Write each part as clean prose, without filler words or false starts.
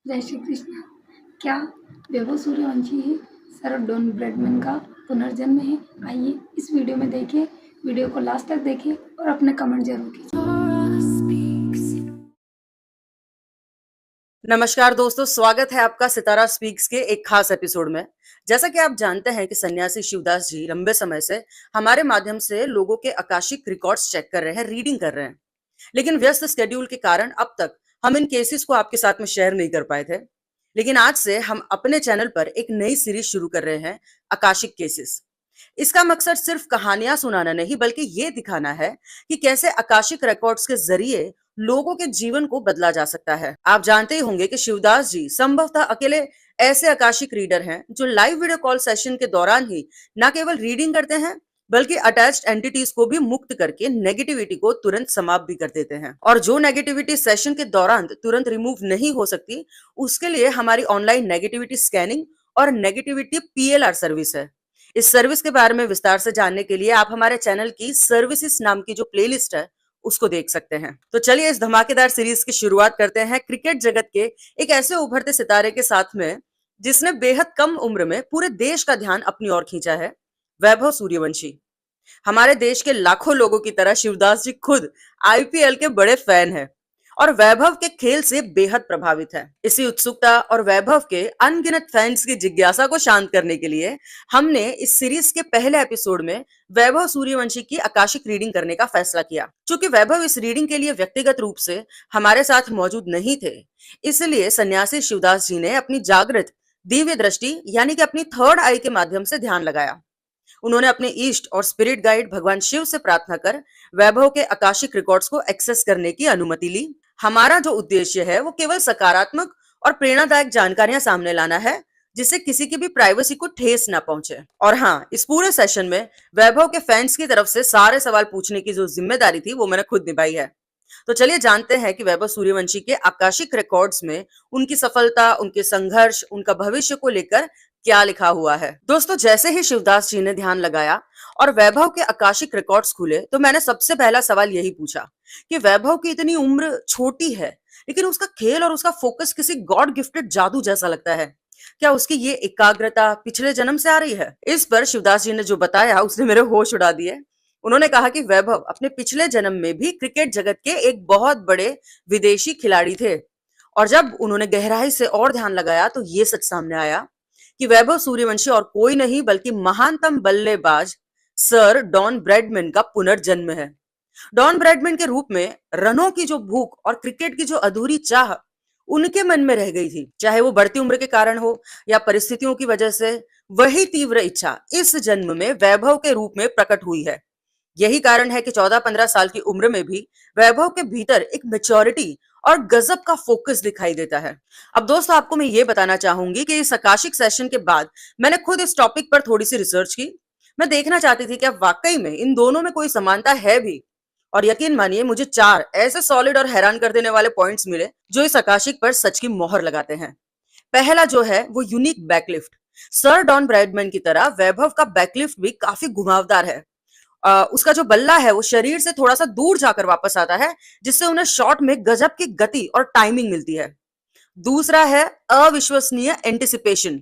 जय श्री कृष्ण। क्या वैभव सूर्यवंशी ही sir Don Bradman का पुनर्जन्म है? आइए इस वीडियो में देखिए। वीडियो को लास्ट तक देखिए और अपने कमेंट जरूर कीजिए। नमस्कार दोस्तों, स्वागत है आपका सितारा स्पीक्स के एक खास एपिसोड में। जैसा कि आप जानते हैं कि सन्यासी शिवदास जी लंबे समय से हमारे माध्यम से लोगों के आकाशिक रिकॉर्ड्स चेक कर रहे हैं, रीडिंग कर रहे हैं। लेकिन व्यस्त स्केड्यूल के कारण अब तक हम इन केसेस को आपके साथ में शेयर नहीं कर पाए थे। लेकिन आज से हम अपने चैनल पर एक नई सीरीज शुरू कर रहे हैं, आकाशिक केसेस। इसका मकसद सिर्फ कहानियां सुनाना नहीं, बल्कि ये दिखाना है कि कैसे आकाशिक रिकॉर्ड्स के जरिए लोगों के जीवन को बदला जा सकता है। आप जानते ही होंगे कि शिवदास जी संभवतः अकेले ऐसे आकाशिक रीडर हैं जो लाइव वीडियो कॉल सेशन के दौरान ही न केवल रीडिंग करते हैं, बल्कि अटैच्ड एंटिटीज को भी मुक्त करके नेगेटिविटी को तुरंत समाप्त भी कर देते हैं। और जो नेगेटिविटी सेशन के दौरान तुरंत रिमूव नहीं हो सकती, उसके लिए हमारी ऑनलाइन नेगेटिविटी स्कैनिंग और नेगेटिविटी पीएलआर सर्विस है। इस सर्विस के बारे में विस्तार से जानने के लिए आप हमारे चैनल की सर्विसेज नाम की जो प्लेलिस्ट है उसको देख सकते हैं। तो चलिए इस धमाकेदार सीरीज की शुरुआत करते हैं क्रिकेट जगत के एक ऐसे उभरते सितारे के साथ में जिसने बेहद कम उम्र में पूरे देश का ध्यान अपनी ओर खींचा है, वैभव सूर्यवंशी। हमारे देश के लाखों लोगों की तरह शिवदास जी खुद आईपीएल के बड़े फैन हैं और वैभव के खेल से बेहद प्रभावित है। इसी उत्सुकता और वैभव के अनगिनत फैंस की जिज्ञासा को शांत करने के लिए हमने इस सीरीज के पहले एपिसोड में वैभव सूर्यवंशी की आकाशिक रीडिंग करने का फैसला किया। चूंकि वैभव इस रीडिंग के लिए व्यक्तिगत रूप से हमारे साथ मौजूद नहीं थे, इसलिए सन्यासी शिवदास जी ने अपनी जागृत दिव्य दृष्टि यानी कि अपनी थर्ड आई के माध्यम से ध्यान लगाया। उन्होंने अपने ईस्ट और स्पिरिट गाइड भगवान शिव से प्रार्थना कर वैभव के आकाशिक रिकॉर्ड्स को एक्सेस करने की अनुमति ली। हमारा जो उद्देश्य है वो केवल सकारात्मक और प्रेरणादायक जानकारियां सामने लाना है, जिससे किसी की भी प्राइवेसी को ठेस ना पहुंचे। और हाँ, इस पूरे सेशन में वैभव के फैंस की तरफ से सारे सवाल पूछने की जो जिम्मेदारी थी वो मैंने खुद निभाई है। तो चलिए जानते हैं कि वैभव सूर्यवंशी के आकाशिक रिकॉर्ड्स में उनकी सफलता, उनके संघर्ष, उनका भविष्य को लेकर क्या लिखा हुआ है। दोस्तों, जैसे ही शिवदास जी ने ध्यान लगाया और वैभव के आकाशिक रिकॉर्ड्स खुले, तो मैंने सबसे पहला सवाल यही पूछा कि वैभव की इतनी उम्र छोटी है, लेकिन उसका खेल और उसका फोकस किसी गॉड गिफ्टेड जादू जैसा लगता है। क्या उसकी ये एकाग्रता पिछले जन्म से आ रही है? इस पर शिवदास जी ने जो बताया उसने मेरे होश उड़ा दिए। उन्होंने कहा कि वैभव अपने पिछले जन्म में भी क्रिकेट जगत के एक बहुत बड़े विदेशी खिलाड़ी थे। और जब उन्होंने गहराई से और ध्यान लगाया तो ये सच सामने आया कि वैभव सूर्यवंशी और कोई नहीं बल्कि महानतम बल्लेबाज सर डॉन ब्रैडमैन का पुनर्जन्म है। डॉन ब्रैडमैन के रूप में रनों की जो भूख और क्रिकेट की जो अधूरी चाह उनके मन में रह गई थी, चाहे वो बढ़ती उम्र के कारण हो या परिस्थितियों की वजह से, वही तीव्र इच्छा इस जन्म में वैभव के रूप में प्रकट हुई है। यही कारण है कि 14-15 साल की उम्र में भी वैभव के भीतर एक मैच्योरिटी और गजब का फोकस दिखाई देता है। अब दोस्तों, आपको मैं ये बताना चाहूंगी कि इस आकाशिक सेशन के बाद मैंने खुद इस टॉपिक पर थोड़ी सी रिसर्च की। मैं देखना चाहती थी कि अब वाकई में इन दोनों में कोई समानता है भी। और यकीन मानिए, मुझे 4 ऐसे सॉलिड और हैरान कर देने वाले पॉइंट्स मिले जो इस आकाशिक पर सच की मोहर लगाते हैं। पहला जो है वो unique backlift. Sir Don Bradman की तरह वैभव का बैकलिफ्ट भी काफी घुमावदार है। उसका जो बल्ला है वो शरीर से थोड़ा सा दूर जाकर वापस आता है, जिससे उन्हें शॉट में गजब की गति और टाइमिंग मिलती है। दूसरा है अविश्वसनीय एंटिसिपेशन।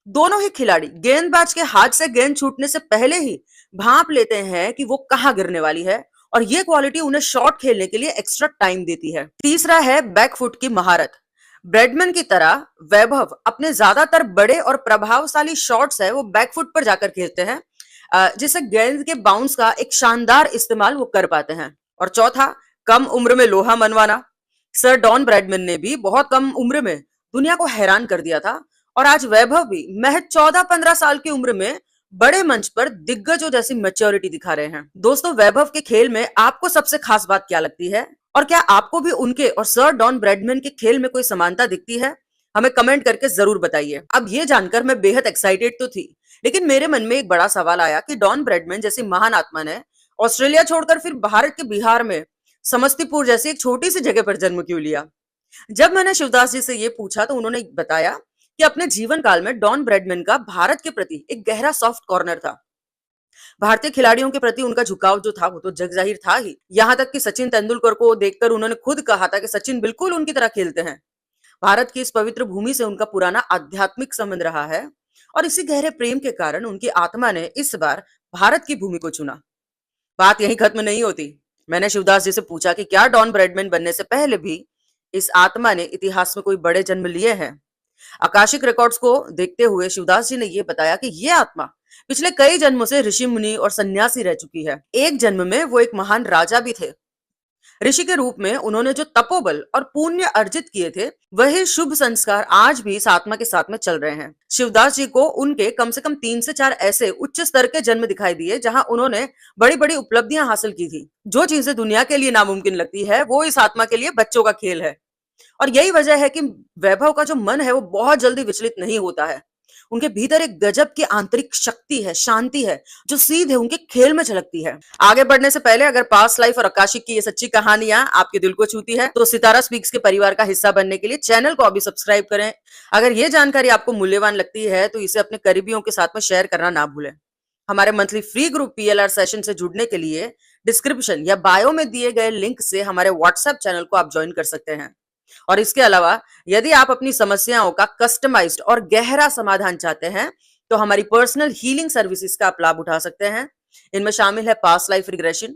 दोनों ही खिलाड़ी गेंदबाज के हाथ से गेंद छूटने से पहले ही भांप लेते हैं कि वो कहां गिरने वाली है, और ये क्वालिटी उन्हें शॉट खेलने के लिए एक्स्ट्रा टाइम देती है। तीसरा है बैकफुट की महारत। ब्रेडमैन की तरह वैभव अपने ज्यादातर बड़े और प्रभावशाली शॉट्स है वो बैकफुट पर जाकर खेलते हैं, जिससे गेंद के बाउंस का एक शानदार इस्तेमाल वो कर पाते हैं। और चौथा, कम उम्र में लोहा मनवाना। सर डॉन ब्रैडमैन ने भी बहुत कम उम्र में दुनिया को हैरान कर दिया था, और आज वैभव भी महज 14-15 साल की उम्र में बड़े मंच पर दिग्गजों जैसी मैच्योरिटी दिखा रहे हैं। दोस्तों, वैभव के खेल में आपको सबसे खास बात क्या लगती है, और क्या आपको भी उनके और सर डॉन ब्रैडमैन के खेल में कोई समानता दिखती है? हमें कमेंट करके जरूर बताइए। अब ये जानकर मैं बेहद एक्साइटेड तो थी, लेकिन मेरे मन में एक बड़ा सवाल आया कि डॉन ब्रैडमैन जैसी महान आत्मा ने ऑस्ट्रेलिया छोड़कर फिर भारत के बिहार में समस्तीपुर जैसी एक छोटी सी जगह पर जन्म क्यों लिया? जब मैंने शिवदास जी से ये पूछा तो उन्होंने बताया कि अपने जीवन काल में डॉन ब्रैडमैन का भारत के प्रति एक गहरा सॉफ्ट कॉर्नर था। भारतीय खिलाड़ियों के प्रति उनका झुकाव जो था वो तो जग जाहिर था ही। यहाँ तक कि सचिन तेंदुलकर को देखकर उन्होंने खुद कहा था कि सचिन बिल्कुल उनकी तरह खेलते हैं। भारत की इस पवित्र भूमि से उनका पुराना आध्यात्मिक संबंध रहा है और इसी गहरे प्रेम के कारण उनकी आत्मा ने इस बार भारत की भूमि को चुना। बात यहीं खत्म नहीं होती। मैंने शिवदास जी से पूछा कि क्या डॉन ब्रैडमैन बनने से पहले भी इस आत्मा ने इतिहास में कोई बड़े जन्म लिए हैं। आकाशिक रिकॉर्ड्स को देखते हुए शिवदास जी ने यह बताया कि यह आत्मा पिछले कई जन्मों से ऋषि मुनि और सन्यासी रह चुकी है। एक जन्म में वो एक महान राजा भी थे। ऋषि के रूप में उन्होंने जो तपोबल और पुण्य अर्जित किए थे, वही शुभ संस्कार आज भी इस आत्मा के साथ में चल रहे हैं। शिवदास जी को उनके कम से कम 3 से 4 ऐसे उच्च स्तर के जन्म दिखाई दिए जहां उन्होंने बड़ी बड़ी उपलब्धियां हासिल की थी। जो चीजें दुनिया के लिए नामुमकिन लगती है, वो इस आत्मा के लिए बच्चों का खेल है। और यही वजह है कि वैभव का जो मन है वो बहुत जल्दी विचलित नहीं होता है। उनके भीतर एक गजब की आंतरिक शक्ति है, शांति है, जो सीधे उनके खेल में झलकती है। आगे बढ़ने से पहले अगर पास्ट लाइफ और आकाशिक की ये सच्ची कहानियां आपके दिल को छूती है तो सितारा स्पीक्स के परिवार का हिस्सा बनने के लिए चैनल को अभी सब्सक्राइब करें। अगर ये जानकारी आपको मूल्यवान लगती है तो इसे अपने करीबियों के साथ में शेयर करना ना भूलें। हमारे monthly free group PLR session से जुड़ने के लिए डिस्क्रिप्शन या बायो में दिए गए लिंक से हमारे व्हाट्सएप चैनल को आप ज्वाइन कर सकते हैं। और इसके अलावा यदि आप अपनी समस्याओं का कस्टमाइज्ड और गहरा समाधान चाहते हैं तो हमारी पर्सनल हीलिंग सर्विसेज का आप लाभ उठा सकते हैं। इनमें शामिल है past life regression,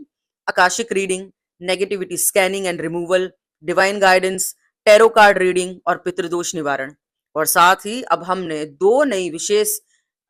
Akashic reading, negativity scanning and removal, divine guidance, tarot card reading और पितृदोष निवारण। और साथ ही अब हमने 2 नई विशेष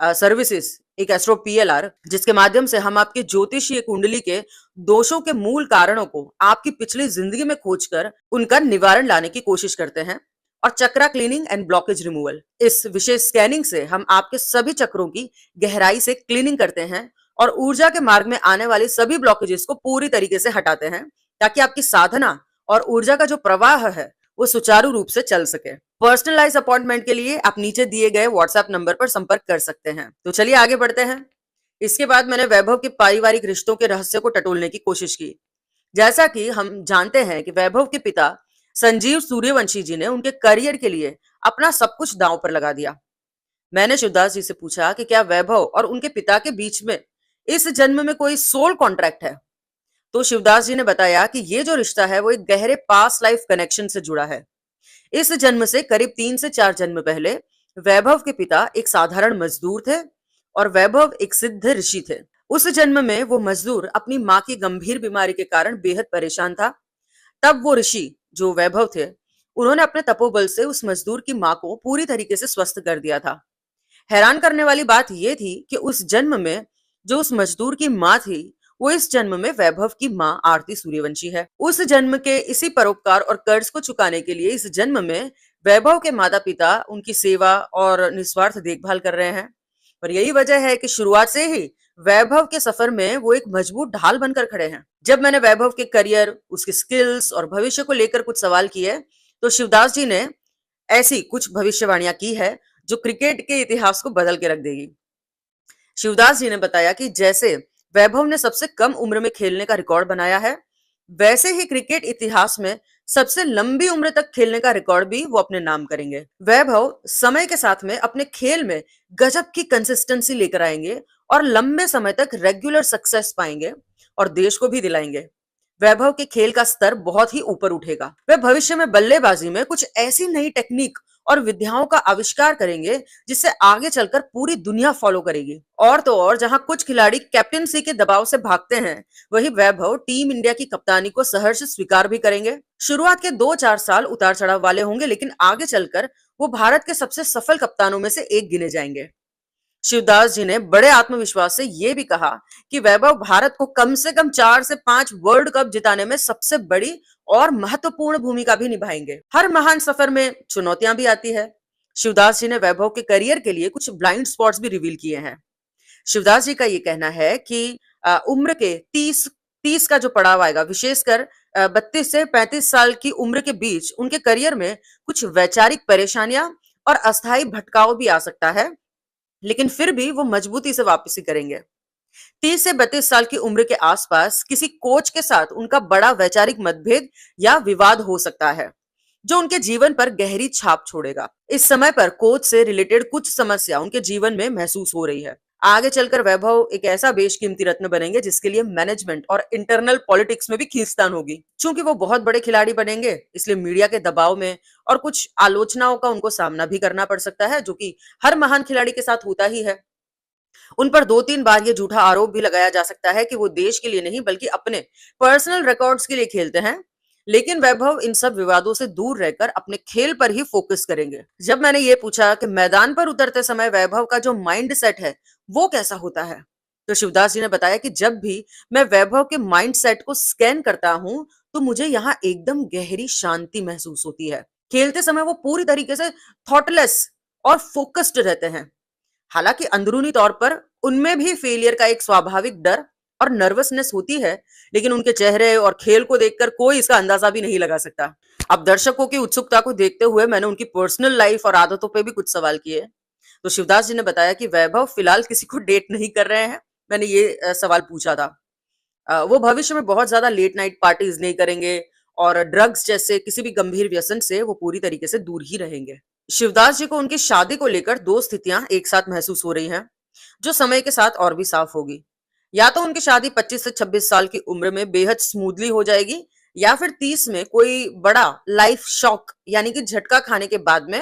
सर्विसेज, एक एस्ट्रो पीएलआर जिसके माध्यम से हम आपके ज्योतिषीय कुंडली के दोषों के मूल कारणों को आपकी पिछली जिंदगी में खोजकर उनका निवारण लाने की कोशिश करते हैं, और चक्रा क्लीनिंग एंड ब्लॉकेज रिमूवल। इस विशेष स्कैनिंग से हम आपके सभी चक्रों की गहराई से क्लीनिंग करते हैं और ऊर्जा के मार्ग में आने वाले सभी ब्लॉकेजेस को पूरी तरीके से हटाते हैं, ताकि आपकी साधना और ऊर्जा का जो प्रवाह है वो सुचारू रूप से चल सके। पर्सनलाइज अपॉइंटमेंट के लिए आप नीचे दिए गए व्हाट्सएप नंबर पर संपर्क कर सकते हैं। तो चलिए आगे बढ़ते हैं। इसके बाद मैंने वैभव के पारिवारिक रिश्तों के रहस्य को टटोलने की कोशिश की। जैसा कि हम जानते हैं कि वैभव के पिता संजीव सूर्यवंशी जी ने उनके करियर के लिए अपना सब कुछ दांव पर लगा दिया। मैंने शिवदास जी से पूछा कि क्या वैभव और उनके पिता के बीच में इस जन्म में कोई सोल कॉन्ट्रैक्ट है। तो शिवदास जी ने बताया कि ये जो रिश्ता है वो एक गहरे पास्ट लाइफ कनेक्शन से जुड़ा है। इस जन्म से करीब 3 से 4 जन्म पहले वैभव के पिता एक साधारण मजदूर थे और वैभव एक सिद्ध ऋषि थे। उस जन्म में वो मजदूर अपनी माँ की गंभीर बीमारी के कारण बेहद परेशान था। तब वो ऋषि जो वैभव थे, उन्होंने अपने तपोबल से उस मजदूर की माँ को पूरी तरीके से स्वस्थ कर दिया था। हैरान करने वाली बात यह थी कि उस जन्म में जो उस मजदूर की माँ थी, वो इस जन्म में वैभव की माँ आरती सूर्यवंशी है। उस जन्म के इसी परोपकार और कर्ज को चुकाने के लिए इस जन्म में वैभव के माता पिता उनकी सेवा और निस्वार्थ देखभाल कर रहे हैं। और यही वजह है कि शुरुआत से ही वैभव के सफर में वो एक मजबूत ढाल बनकर खड़े हैं। जब मैंने वैभव के करियर, उसके स्किल्स और भविष्य को लेकर कुछ सवाल किए तो शिवदास जी ने ऐसी कुछ भविष्यवाणियां की है जो क्रिकेट के इतिहास को बदल के रख देगी। शिवदास जी ने बताया कि जैसे वैभव ने सबसे कम उम्र में खेलने का रिकॉर्ड बनाया है, वैसे ही क्रिकेट इतिहास में सबसे लंबी उम्र तक खेलने का रिकॉर्ड भी वो अपने नाम करेंगे। वैभव समय के साथ में अपने खेल में गजब की कंसिस्टेंसी लेकर आएंगे और लंबे समय तक रेगुलर सक्सेस पाएंगे और देश को भी दिलाएंगे। वैभव के खेल का स्तर बहुत ही ऊपर उठेगा। वे भविष्य में बल्लेबाजी में कुछ ऐसी नई टेक्निक और विद्याओं का आविष्कार करेंगे जिससे आगे चलकर पूरी दुनिया फॉलो करेगी। और तो और जहां कुछ खिलाड़ी कैप्टेंसी के दबाव से भागते हैं, वही वैभव टीम इंडिया की कप्तानी को सहर्ष स्वीकार भी करेंगे। शुरुआत के 2-4 साल उतार चढ़ाव वाले होंगे, लेकिन आगे चलकर वो भारत के सबसे सफल कप्तानों में से एक गिने जाएंगे। शिवदास जी ने बड़े आत्मविश्वास से यह भी कहा कि वैभव भारत को कम से कम 4 से 5 वर्ल्ड कप जिताने में सबसे बड़ी और महत्वपूर्ण भूमिका भी निभाएंगे। हर महान सफर में चुनौतियां भी आती है। शिवदास जी ने वैभव के करियर के लिए कुछ ब्लाइंड स्पॉट्स भी रिवील किए हैं। शिवदास जी का ये कहना है कि उम्र के 30 का जो पड़ाव आएगा, विशेषकर 32 से 35 साल की उम्र के बीच उनके करियर में कुछ वैचारिक परेशानियां और अस्थायी भटकाव भी आ सकता है, लेकिन फिर भी वो मजबूती से वापसी करेंगे। 30 से 32 साल की उम्र के आसपास किसी कोच के साथ उनका बड़ा वैचारिक मतभेद या विवाद हो सकता है, जो उनके जीवन पर गहरी छाप छोड़ेगा। इस समय पर कोच से रिलेटेड कुछ समस्या उनके जीवन में महसूस हो रही है। आगे चलकर वैभव एक ऐसा बेशकीमती रत्न बनेंगे जिसके लिए मैनेजमेंट और इंटरनल पॉलिटिक्स में भी खींचतान होगी। चूंकि वो बहुत बड़े खिलाड़ी बनेंगे, इसलिए मीडिया के दबाव में और कुछ आलोचनाओं का उनको सामना भी करना पड़ सकता है, जो कि हर महान खिलाड़ी के साथ होता ही है। उन पर 2-3 बार ये झूठा आरोप भी लगाया जा सकता है कि वो देश के लिए नहीं बल्कि अपने पर्सनल रिकॉर्ड्स के लिए खेलते हैं। लेकिन वैभव इन सब विवादों से दूर रहकर अपने खेल पर ही फोकस करेंगे। जब मैंने ये पूछा कि मैदान पर उतरते समय वैभव का जो माइंड सेट है वो कैसा होता है, तो शिवदास जी ने बताया कि जब भी मैं वैभव के माइंड सेट को स्कैन करता हूं तो मुझे यहाँ एकदम गहरी शांति महसूस होती है। खेलते समय वो पूरी तरीके से थॉटलेस और फोकस्ड रहते हैं। हालांकि अंदरूनी तौर पर उनमें भी फेलियर का एक स्वाभाविक डर और नर्वसनेस होती है, लेकिन उनके चेहरे और खेल को देखकर कोई इसका अंदाजा भी नहीं लगा सकता। अब दर्शकों की उत्सुकता को देखते हुए मैंने उनकी पर्सनल लाइफ और आदतों पे भी कुछ सवाल किए। तो शिवदास जी ने बताया कि वैभव फिलहाल किसी को डेट नहीं कर रहे हैं। मैंने ये सवाल पूछा था। वो भविष्य में बहुत ज्यादा लेट नाइट पार्टीज नहीं करेंगे और ड्रग्स जैसे किसी भी गंभीर व्यसन से वो पूरी तरीके से दूर ही रहेंगे। शिवदास जी को उनकी शादी को लेकर दो स्थितियां एक साथ महसूस हो रही हैं, जो समय के साथ और भी साफ होगी। या तो उनकी शादी 25 से 26 साल की उम्र में बेहद स्मूथली हो जाएगी, या फिर 30 में कोई बड़ा लाइफ शॉक यानी कि झटका खाने के बाद में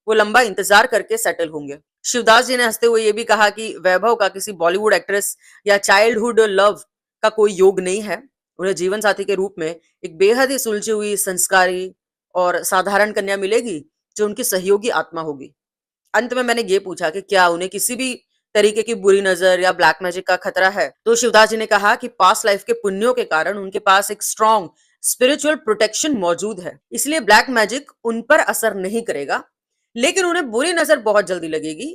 वो लंबा इंतजार करके सेटल होंगे। शिवदास जी ने हंसते हुए ये भी कहा कि वैभव का किसी बॉलीवुड एक्ट्रेस या चाइल्डहुड लव का कोई योग नहीं है। उन्हें जीवन साथी के रूप में एक बेहद ही सुलझी हुई, संस्कारी और साधारण कन्या मिलेगी, जो उनकी सहयोगी आत्मा होगी। अंत में मैंने ये पूछा कि क्या उन्हें किसी भी तरीके की बुरी नजर या ब्लैक मैजिक का खतरा है, तो शिवदास जी ने कहा कि पास्ट लाइफ के पुण्यों के कारण उनके पास एक स्ट्रॉन्ग स्पिरिचुअल प्रोटेक्शन मौजूद है, इसलिए ब्लैक मैजिक उन पर असर नहीं करेगा। लेकिन उन्हें बुरी नजर बहुत जल्दी लगेगी,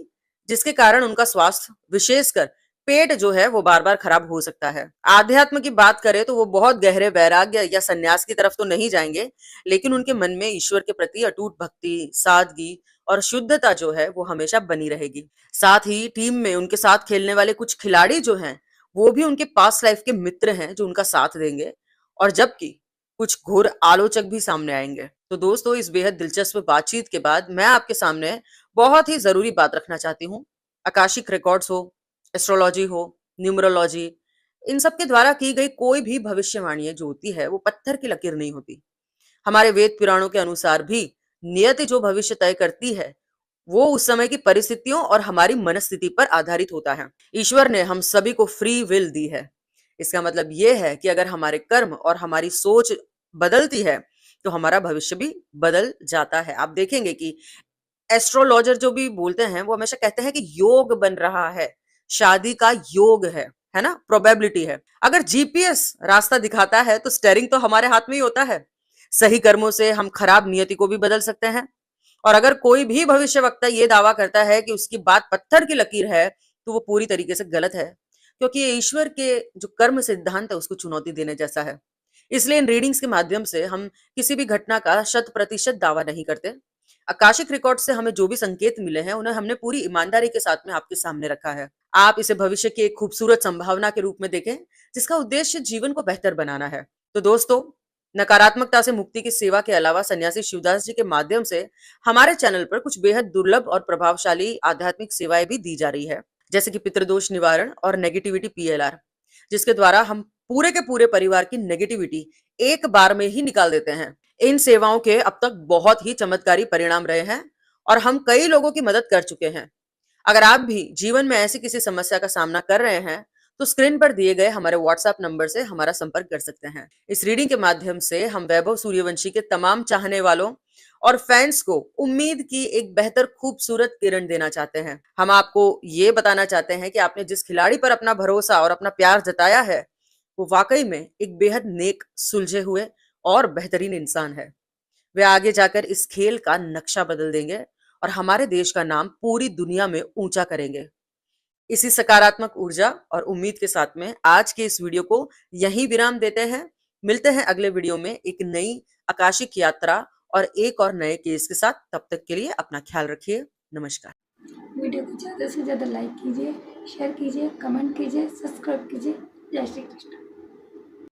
जिसके कारण उनका स्वास्थ्य, विशेषकर पेट जो है वो बार बार खराब हो सकता है। आध्यात्म की बात करें तो वो बहुत गहरे वैराग्य या सन्यास की तरफ तो नहीं जाएंगे, लेकिन उनके मन में ईश्वर के प्रति अटूट भक्ति, सादगी और शुद्धता जो है वो हमेशा बनी रहेगी। साथ ही टीम में उनके साथ खेलने वाले कुछ खिलाड़ी जो हैं, वो भी उनके पास्ट लाइफ के मित्र हैं जो उनका साथ देंगे, और जबकि कुछ घोर आलोचक भी सामने आएंगे। तो दोस्तों, इस बेहद दिलचस्प बातचीत के बाद मैं आपके सामने बहुत ही जरूरी बात रखना चाहती हूँ। आकाशिक रिकॉर्ड्स हो, एस्ट्रोलॉजी हो, न्यूमरोलॉजी, इन सब के द्वारा की गई कोई भी भविष्यवाणी जो होती है वो पत्थर की लकीर नहीं होती। हमारे वेद पुराणों के अनुसार भी नियति जो भविष्य तय करती है वो उस समय की परिस्थितियों और हमारी मनस्थिति पर आधारित होता है। ईश्वर ने हम सभी को फ्री विल दी है। इसका मतलब यह है कि अगर हमारे कर्म और हमारी सोच बदलती है तो हमारा भविष्य भी बदल जाता है। आप देखेंगे कि एस्ट्रोलॉजर जो भी बोलते हैं वो हमेशा कहते हैं कि योग बन रहा है, शादी का योग है ना, प्रोबेबिलिटी है। अगर जीपीएस रास्ता दिखाता है तो स्टेयरिंग तो हमारे हाथ में ही होता है। सही कर्मों से हम खराब नियति को भी बदल सकते हैं। और अगर कोई भी भविष्यवक्ता ये दावा करता है कि उसकी बात पत्थर की लकीर है, तो वो पूरी तरीके से गलत है, क्योंकि ये ईश्वर के जो कर्म सिद्धांत है उसको चुनौती देने जैसा है। इसलिए इन रीडिंग्स के माध्यम से हम किसी भी घटना का 100% दावा नहीं करते। आकाशिक रिकॉर्ड से हमें जो भी संकेत मिले हैं उन्हें हमने पूरी ईमानदारी के साथ में आपके सामने रखा है। आप इसे भविष्य की एक खूबसूरत संभावना के रूप में देखें, जिसका उद्देश्य जीवन को बेहतर बनाना है। तो दोस्तों, नकारात्मकता से मुक्ति की सेवा के अलावा सन्यासी शिवदास जी के माध्यम से हमारे चैनल पर कुछ बेहद दुर्लभ और प्रभावशाली आध्यात्मिक सेवाएं भी दी जा रही है, जैसे कि पितृदोष निवारण और नेगेटिविटी पीएलआर, जिसके द्वारा हम पूरे के पूरे परिवार की नेगेटिविटी एक बार में ही निकाल देते हैं। इन सेवाओं के अब तक बहुत ही चमत्कारी परिणाम रहे हैं और हम कई लोगों की मदद कर चुके हैं। अगर आप भी जीवन में ऐसी किसी समस्या का सामना कर रहे हैं तो स्क्रीन पर दिए गए हमारे व्हाट्सएप नंबर से हमारा संपर्क कर सकते हैं। इस रीडिंग के माध्यम से हम वैभव सूर्यवंशी के तमाम चाहने वालों और फैंस को उम्मीद की एक बेहतर खूबसूरत किरण देना चाहते हैं। हम आपको ये बताना चाहते हैं कि आपने जिस खिलाड़ी पर अपना भरोसा और अपना प्यार जताया है वो वाकई में एक बेहद नेक, सुलझे हुए और बेहतरीन इंसान है। वे आगे जाकर इस खेल का नक्शा बदल देंगे और हमारे देश का नाम पूरी दुनिया में ऊंचा करेंगे। इसी सकारात्मक ऊर्जा और उम्मीद के साथ में आज के इस वीडियो को यहीं विराम देते हैं। मिलते हैं अगले वीडियो में एक नई आकाशिक यात्रा और एक और नए केस के साथ। तब तक के लिए अपना ख्याल रखिए। नमस्कार। वीडियो को ज़्यादा से ज़्यादा लाइक कीजिए, शेयर कीजिए, कमेंट कीजिए, सब्सक्राइब कीजिए। जय श्री कृष्ण।